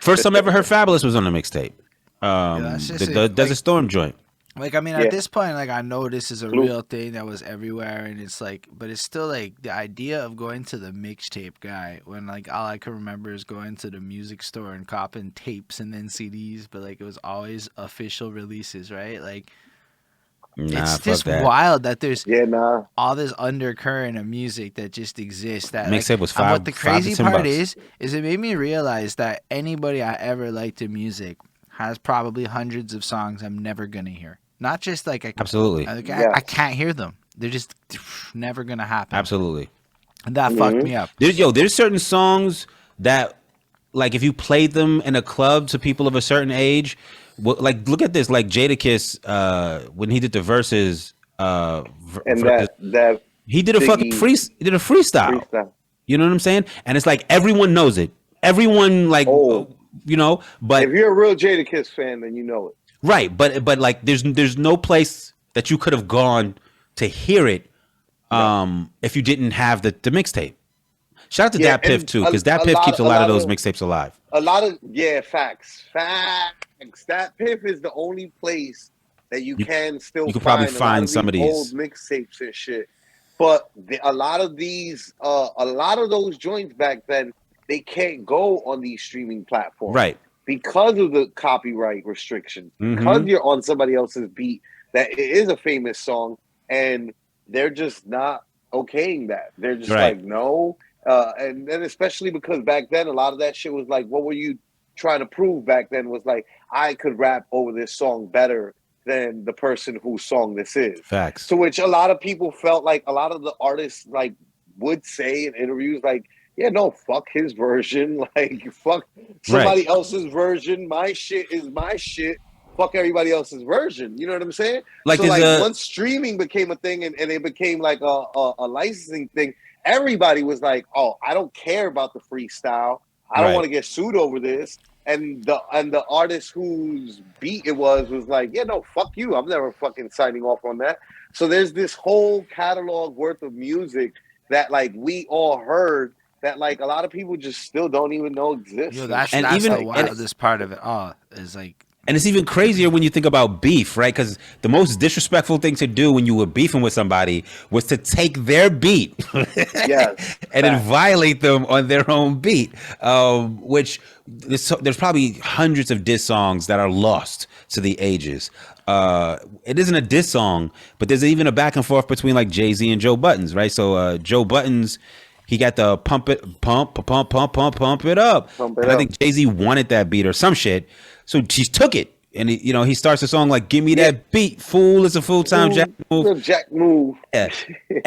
First time I ever heard Fabulous was on the mixtape. That's just The Desert Storm joint. Like, I mean, at this point, like, I know this is a real thing that was everywhere, and it's like, but it's still like the idea of going to the mixtape guy when like all I can remember is going to the music store and copping tapes and then CDs, but like it was always official releases, right? Like, it's just wild that there's all this undercurrent of music that just exists. That mixtape was what the crazy part $5 is it made me realize that anybody I ever liked in music has probably hundreds of songs I'm never gonna hear. Not just like absolutely, I can't hear them. They're just never gonna happen. Absolutely, and that fucked me up. There's certain songs that, like, if you played them in a club to people of a certain age, like look at this, like Jadakiss, when he did the verses, and that he did a fucking freestyle. You know what I'm saying? And it's like everyone knows it. Everyone like you know, but if you're a real Jadakiss fan, then you know it. Right, but like there's no place that you could have gone to hear it if you didn't have the mixtape. Shout out to Dat Piff too, because Dat Piff keeps a lot of those mixtapes alive. A lot of facts. Dat Piff is the only place that you can still probably find some of these old mixtapes and shit. But a lot of those joints back then, they can't go on these streaming platforms. Right. Because of the copyright restrictions, because you're on somebody else's beat, that it is a famous song, and they're just not okaying that. They're just like, no. And then especially because back then, a lot of that shit was like, what were you trying to prove back then was like, I could rap over this song better than the person whose song this is. Facts. To which a lot of people felt like a lot of the artists like would say in interviews like, yeah, no, fuck his version. Like, fuck somebody else's version. My shit is my shit. Fuck everybody else's version. You know what I'm saying? Like, so, once streaming became a thing and it became like a licensing thing, everybody was like, oh, I don't care about the freestyle. I don't want to get sued over this. And the artist whose beat it was like, yeah, no, fuck you. I'm never fucking signing off on that. So there's this whole catalog worth of music that like we all heard that like a lot of people just still don't even know exists. Yo, that's the wildest part of it all is like. And it's even crazier when you think about beef, right? Because the most disrespectful thing to do when you were beefing with somebody was to take their beat and then violate them on their own beat, which there's probably hundreds of diss songs that are lost to the ages. It isn't a diss song, but there's even a back and forth between like Jay-Z and Joe Buttons, right? So Joe Buttons, he got the pump it up. And I think Jay-Z wanted that beat or some shit. So she took it, and he starts the song like, "Give me that beat, fool! It's a full-time Jack move." Jack move. Yeah.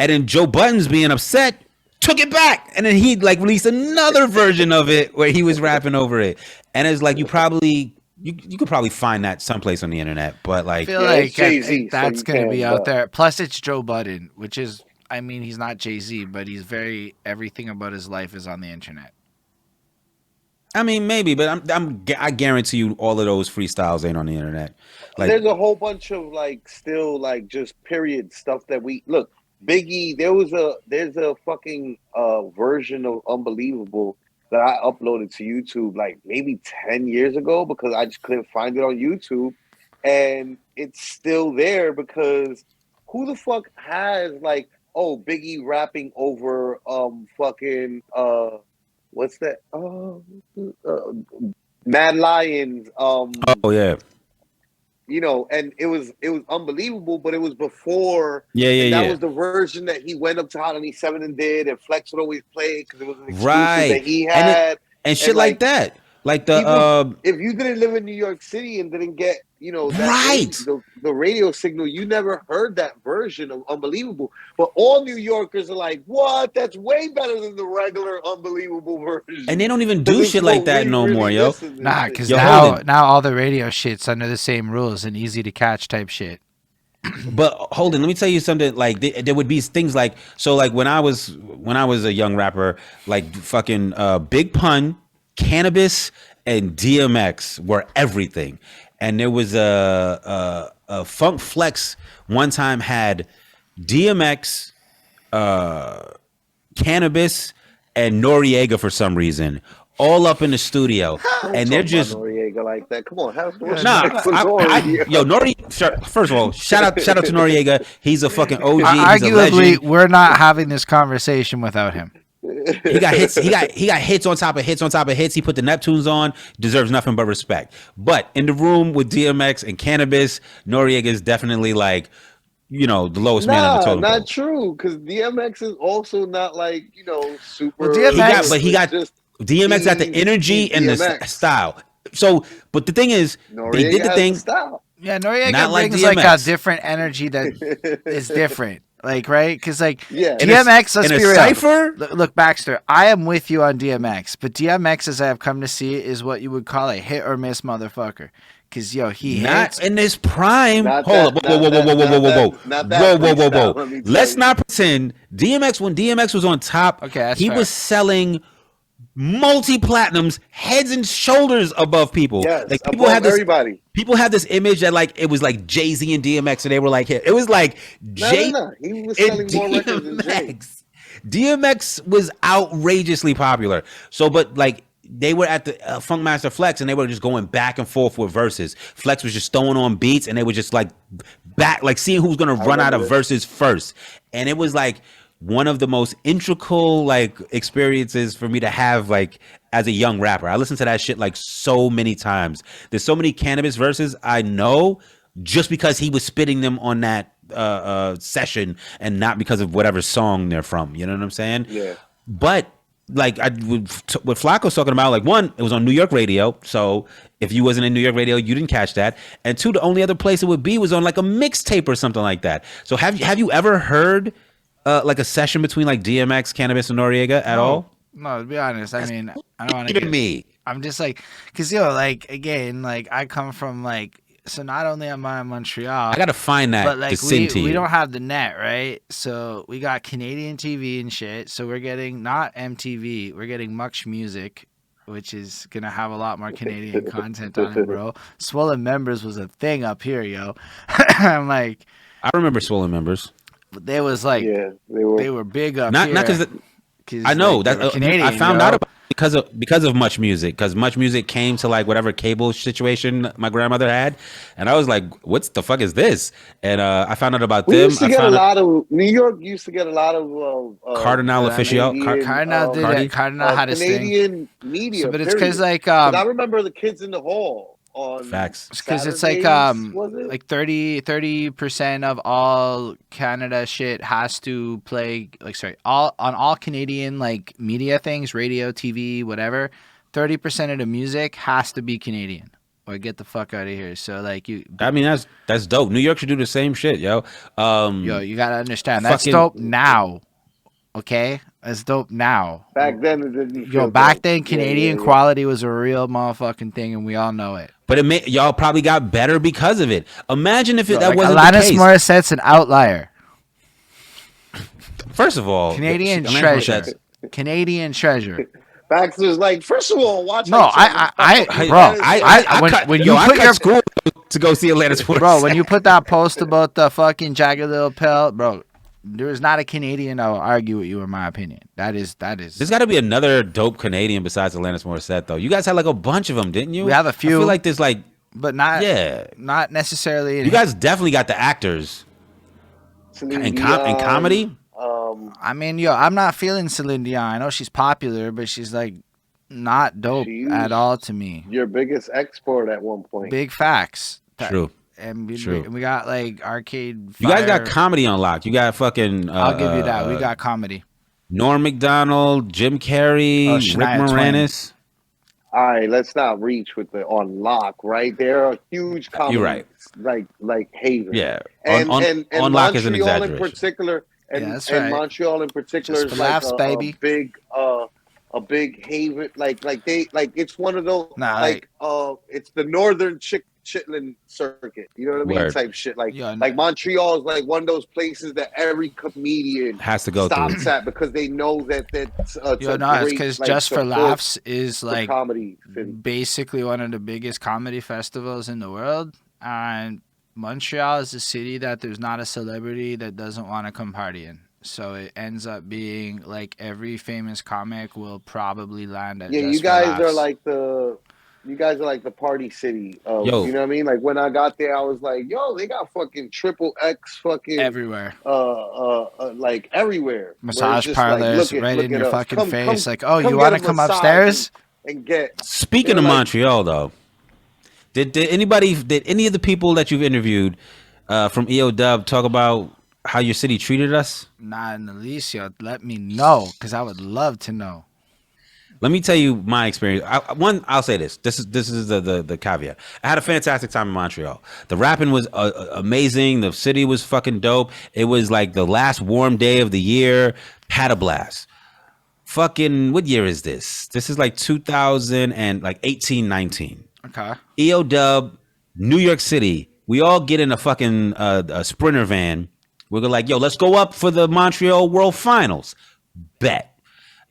And then Joe Buttons, being upset, took it back, and then he like released another version of it where he was rapping over it. And it's like you could probably find that someplace on the internet, but like, I feel like that's gonna be out there. Plus, it's Joe Budden, which is, I mean, he's not Jay-Z, but he's everything about his life is on the internet. I mean, maybe, but I guarantee you all of those freestyles ain't on the internet. Like, there's a whole bunch of like still like just period stuff that we look. Biggie, there's a fucking version of Unbelievable that I uploaded to YouTube like maybe 10 years ago because I just couldn't find it on YouTube, and it's still there because who the fuck has like Biggie rapping over fucking what's that? Mad Lions. Oh yeah. And it was Unbelievable, but it was before. That was the version that he went up to Hot 97 and did, and Flex would always play because it was an exclusive that he had, and shit like that. Like the if you didn't live in New York City and didn't get the radio signal, you never heard that version of Unbelievable. But all New Yorkers are like, "What? That's way better than the regular Unbelievable version." And they don't even do shit like that no more, yo. Nah, because now all the radio shit's under the same rules and easy to catch type shit. But Holden, let me tell you something. Like there would be things like, so like when I was a young rapper, like fucking Big Pun, Cannabis, and DMX were everything. And there was a Funk Flex one time had DMX, Cannabis, and Noriega for some reason all up in the studio, Don't and they're talk just about Noriega like that. Come on, have some nah. respect for Noriega. Yo, Noriega. First of all, shout out to Noriega. He's a fucking OG. He's a Arguably, legend. we're not having this conversation without him. He got hits. He got hits on top of hits on top of hits. He put the Neptunes on. Deserves nothing but respect. But in the room with DMX and Cannabis, Noriega is definitely like, the lowest man on the totem pole. Not true. Because DMX is also not like super. Well, DMX, DMX got the energy and the style. So, but the thing is, Noriega they did the thing. Yeah, Noriega Not like brings like a different energy that is different. Like, right? Because, like, DMX, let's be real. Cypher? Look, Baxter, I am with you on DMX, but DMX, as I have come to see it, is what you would call a hit or miss motherfucker. Because, he hits. Not in his prime. Hold up. Whoa. Let's not pretend. DMX, when DMX was on top, he was selling multi-platinums, heads and shoulders above people. Yes, like people above have this, everybody. People have this image that like it was like Jay-Z and DMX, and they were like, it was like No. He was selling more records than Jay. DMX was outrageously popular. So, but like they were at the Funkmaster Flex, and they were just going back and forth with verses. Flex was just throwing on beats, and they were just like seeing who's gonna run out of verses first, and it was like one of the most integral like experiences for me to have like as a young rapper. I listened to that shit like so many times. There's so many Cannabis verses I know just because he was spitting them on that session and not because of whatever song they're from. You know what I'm saying? Yeah. But like what Flacco's talking about, like one, it was on New York radio. So if you wasn't in New York radio, you didn't catch that. And two, the only other place it would be was on like a mixtape or something like that. So have you ever heard like a session between like DMX, Cannabis, and Noriega at all? No, to be honest, I mean, I don't want to get me. I'm just like, because like again, like I come from like, so not only am I in Montreal, I gotta find that, but like to send to you. We don't have the net, right? So we got Canadian TV and shit. So we're getting not MTV, we're getting Much Music, which is gonna have a lot more Canadian content on it, bro. Swollen Members was a thing up here, yo. I'm like, I remember Swollen Members. They was like, they were big up here. Not because I know like, that Canadian, I found out about it because of Much Music, because Much Music came to like whatever cable situation my grandmother had, and I was like, "What the fuck is this?" And I found out about them. Used to get a lot of New York. Used to get a lot of Cardinal official. Cardinal did it. Cardinal had a Canadian media, so, but it's because like I remember the Kids in the Hall. On facts, because it's like 30% of all Canada shit has to play all Canadian like media things, radio, TV, whatever. 30% of the music has to be Canadian or get the fuck out of here. So like I mean that's dope. New York should do the same shit, yo. You gotta understand that's dope now. Okay, that's dope now. Back then, it didn't. Back then, Canadian quality was a real motherfucking thing, and we all know it. But y'all probably got better because of it. Imagine if that wasn't Alanis the case. Morissette's an outlier. First of all, Canadian treasure. Canadian treasure. Baxter's like, first of all, watch. No, when you put your school to go see Alanis Morissette. Bro, when you put that post about the fucking Jagged Little Pill, bro. There is not a Canadian that will argue with you, in my opinion. That is. There's got to be another dope Canadian besides Alanis Morissette, though. You guys had like a bunch of them, didn't you? We have a few. I feel like there's like, but not necessarily. You guys definitely got the actors. In comedy. I mean, I'm not feeling Celine Dion. I know she's popular, but she's like not dope at all to me. Your biggest export at one point. Big facts. True. And we got like Arcade Fire. You guys got comedy on lock. You got fucking. I'll give you that. We got comedy. Norm Macdonald, Jim Carrey, Rick Moranis. All right, let's not reach with the on lock. Right, they're a huge comedy. You're right. Like haven. Yeah, and on lock is an exaggeration. In particular, that's right. And Montreal in particular is like baby. A big haven. Like it's one of those it's the northern Chitlin circuit, you know what I mean? Word. Type shit. Like Montreal is like one of those places that every comedian has to go stops through at because they know that it's because Just for Laughs is like comedy basically one of the biggest comedy festivals in the world, and Montreal is a city that there's not a celebrity that doesn't want to come party in. So it ends up being like every famous comic will probably land at Yeah, Just you for guys Laughs. are like the party city of, Yo. you know what I mean? Like when I got there, I was like, yo, they got fucking triple X fucking everywhere. Like everywhere. Massage just parlors like, right look in at your us. fucking face. Like, oh, you get want a to come massage upstairs? and get. Speaking of like, Montreal, though, did any of the people that you've interviewed from EODUB talk about how your city treated us? Not in the least, yo. Let me know, because I would love to know. Let me tell you my experience. I'll say this. This is the caveat. I had a fantastic time in Montreal. The rapping was amazing. The city was fucking dope. It was like the last warm day of the year. Had a blast. Fucking, what year is this? This is like 2018, 19. Okay. EODUB, New York City. We all get in a fucking a Sprinter van. We're like, yo, let's go up for the Montreal World Finals. Bet.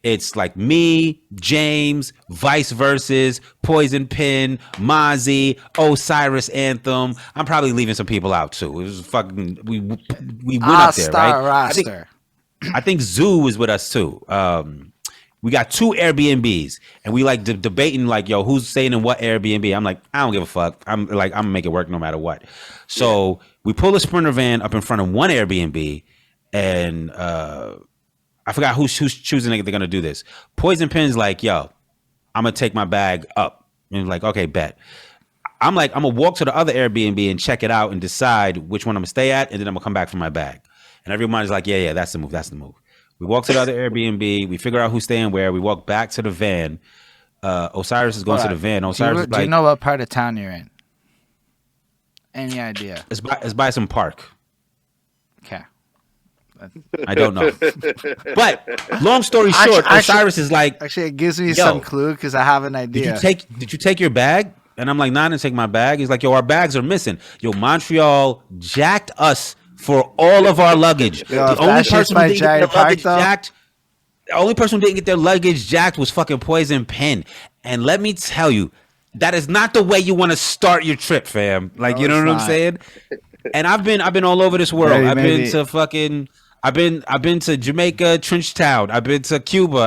It's like me, James, Vice Versus, Poison Pen, Mozzie, Osiris Anthem. I'm probably leaving some people out too. It was fucking, we went up there, right? Roster. I think Zoo was with us too. We got 2 Airbnbs, and we like debating like, yo, who's staying in what Airbnb? I'm like, I don't give a fuck. I'm gonna make it work no matter what. So we pull a Sprinter van up in front of one Airbnb, and I forgot who's choosing they're gonna do this. Poison Pen's like, yo, I'm gonna take my bag up, and like, okay, bet. I'm like, I'm gonna walk to the other Airbnb and check it out and decide which one I'm gonna stay at, and then I'm gonna come back for my bag. And everybody's like, yeah, that's the move. That's the move. We walk to the other Airbnb. We figure out who's staying where. We walk back to the van. Osiris is going to the van. Osiris is like, do you know what part of town you're in? Any idea? It's by some park. Okay. I don't know. But long story short, Osiris is like, actually, it gives me some clue because I have an idea. Did you take your bag? And I'm like, nah, I didn't take my bag. He's like, yo, our bags are missing. Yo, Montreal jacked us for all of our luggage. Yo, the only person who didn't get their luggage jacked, the only person who didn't get their luggage jacked was fucking Poison Pen. And let me tell you, that is not the way you want to start your trip, fam. Like, you know what I'm saying? And I've been all over this world. I've been to Jamaica, Trenchtown. I've been to Cuba.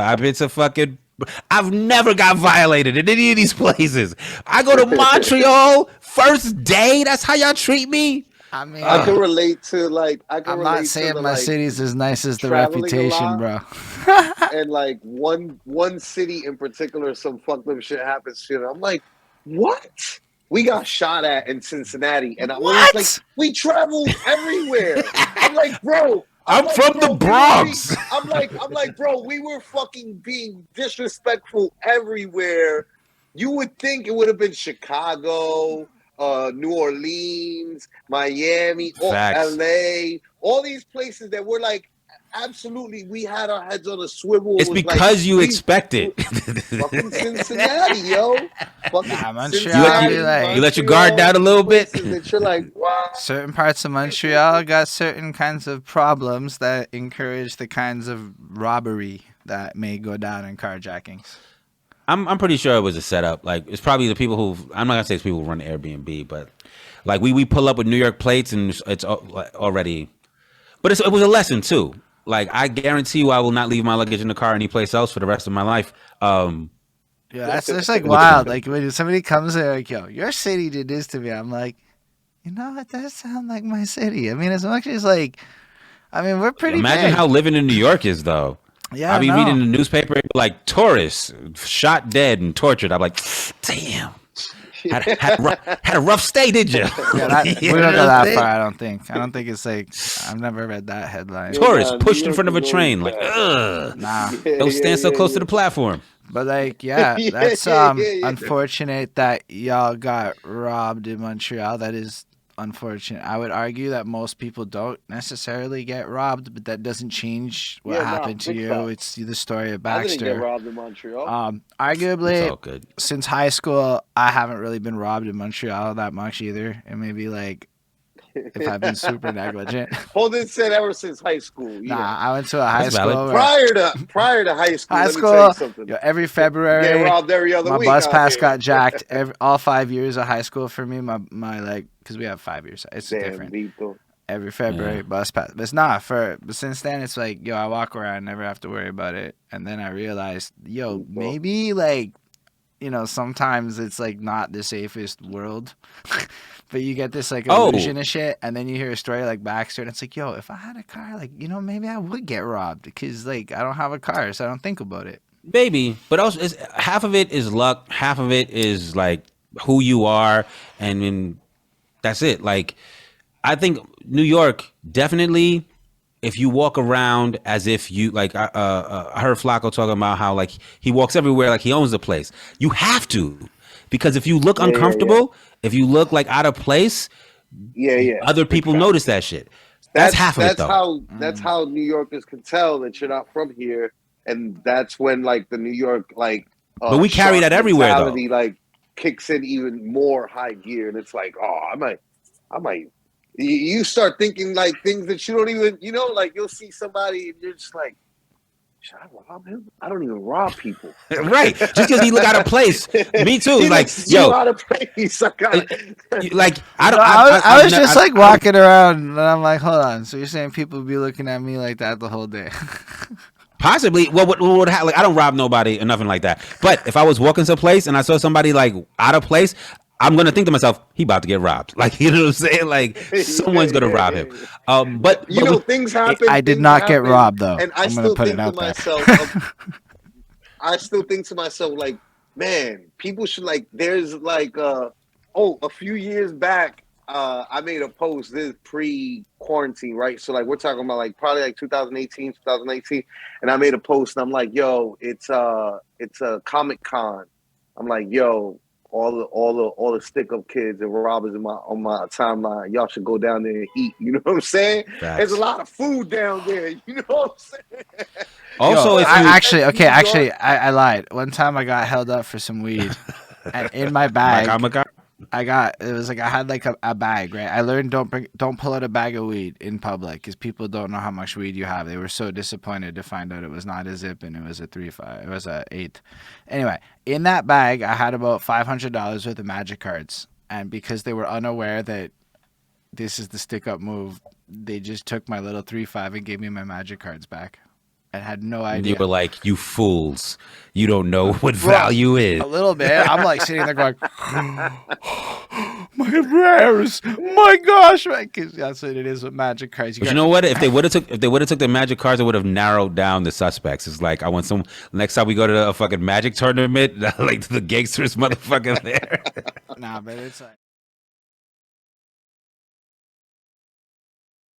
I've never got violated in any of these places. I go to Montreal first day. That's how y'all treat me. I mean, I can relate to I'm not saying my city's as nice as the reputation, bro. And like one city in particular, some fucked up shit happens to. I'm like, what? We got shot at in Cincinnati, and I was like, we traveled everywhere. I'm like, bro. I'm from the Bronx. I'm like, bro, we were fucking being disrespectful everywhere. You would think it would have been Chicago, New Orleans, Miami, LA, all these places that were like, absolutely, we had our heads on a swivel. It's because like, you expect it. Fucking Cincinnati, yo. Fucking Montreal. You let your guard down a little bit. That you're like, what? Certain parts of Montreal got certain kinds of problems that encourage the kinds of robbery that may go down in carjackings. I'm pretty sure it was a setup. Like, it's probably the people who, I'm not gonna say it's people who run Airbnb, but like we pull up with New York plates and it's already, but it was a lesson too. Like, I guarantee you I will not leave my luggage in the car anyplace else for the rest of my life. Yeah, that's like wild. Like, when somebody comes there like, yo, your city did this to me, I'm like, you know, it does sound like my city. I mean, as much as like, I mean, we're pretty Imagine big. how living in New York is, though. Yeah, I be reading the newspaper, like, tourists shot dead and tortured. I'm like, damn. Had a rough stay, did you? Yeah, we don't go that far, I don't think. I don't think it's like, I've never read that headline. Tourists pushed in front of a train, like, ugh. Nah. Don't stand so close to the platform. But like, yeah, that's unfortunate that y'all got robbed in Montreal. That is unfortunate. I would argue that most people don't necessarily get robbed, but that doesn't change what happened to you. It's the story of Baxter. I didn't get robbed in Montreal. Arguably, since high school, I haven't really been robbed in Montreal that much either. And maybe like, if I've been super negligent. Holden said ever since high school. Nah, I went to a high school. Prior to high school, high let school, me tell you something. Yo, every February, get robbed every other my week bus pass here. got jacked. All 5 years of high school for me, my like, because we have 5 years. It's different. every February bus pass. But it's not for. But since then, it's like, yo, I walk around, never have to worry about it. And then I realized, yo, maybe like, you know, sometimes it's like not the safest world. But you get this like illusion of shit, and then you hear a story like Baxter, and it's like, yo, if I had a car, like, you know, maybe I would get robbed because like I don't have a car, so I don't think about it. Maybe, but also half of it is luck, half of it is like who you are, and then that's it. Like, I think New York definitely. If you walk around as if you like, I heard Flacko talking about how like he walks everywhere like he owns the place. You have to, because if you look uncomfortable, if you look like out of place, other people notice that shit. That's half of it, though. That's how New Yorkers can tell that you're not from here, and that's when like the New York like. But we carry that everywhere, though. Like kicks in even more high gear, and it's like, oh, I might. You start thinking like things that you don't even, you know, like you'll see somebody and you're just like, should I rob him? I don't even rob people. Right. Just because he look out of place. Me too. Like, yo. Out of place. Like, I was just like walking around and I'm like, hold on. So you're saying people be looking at me like that the whole day? Possibly. Well, what would happen? Like, I don't rob nobody or nothing like that. But if I was walking someplace and I saw somebody like out of place, I'm gonna think to myself, he about to get robbed. Like, you know what I'm saying? Like, someone's gonna rob him. But you know, things happen. I did not get robbed though. And I still think to myself, I still think to myself, like, man, people should like. There's like, a few years back, I made a post. This is pre-quarantine, right? So like, we're talking about like probably like 2018, 2019, and I made a post, and I'm like, yo, it's a Comic-Con. I'm like, yo. All the stick-up kids and robbers on my timeline. Y'all should go down there and eat. You know what I'm saying? Facts. There's a lot of food down there. You know what I'm saying? Also, I lied. One time I got held up for some weed, and in my bag, I had like a bag, right? I learned don't pull out a bag of weed in public because people don't know how much weed you have. They were so disappointed to find out it was not a zip and it was a 3.5. It was a 8. Anyway, in that bag, I had about $500 worth of magic cards, and because they were unaware that this is the stick up move, they just took my little 3.5 and gave me my magic cards back. I had no idea. You were like, you fools. You don't know what value is. A little bit. I'm like sitting there going, my prayers. My gosh. Because that's what it is with magic cards. But you know what? If they would have took the magic cards, it would have narrowed down the suspects. It's like, I want some, next time we go to a fucking magic tournament, like the gangsters motherfucker there. Nah, but it's like.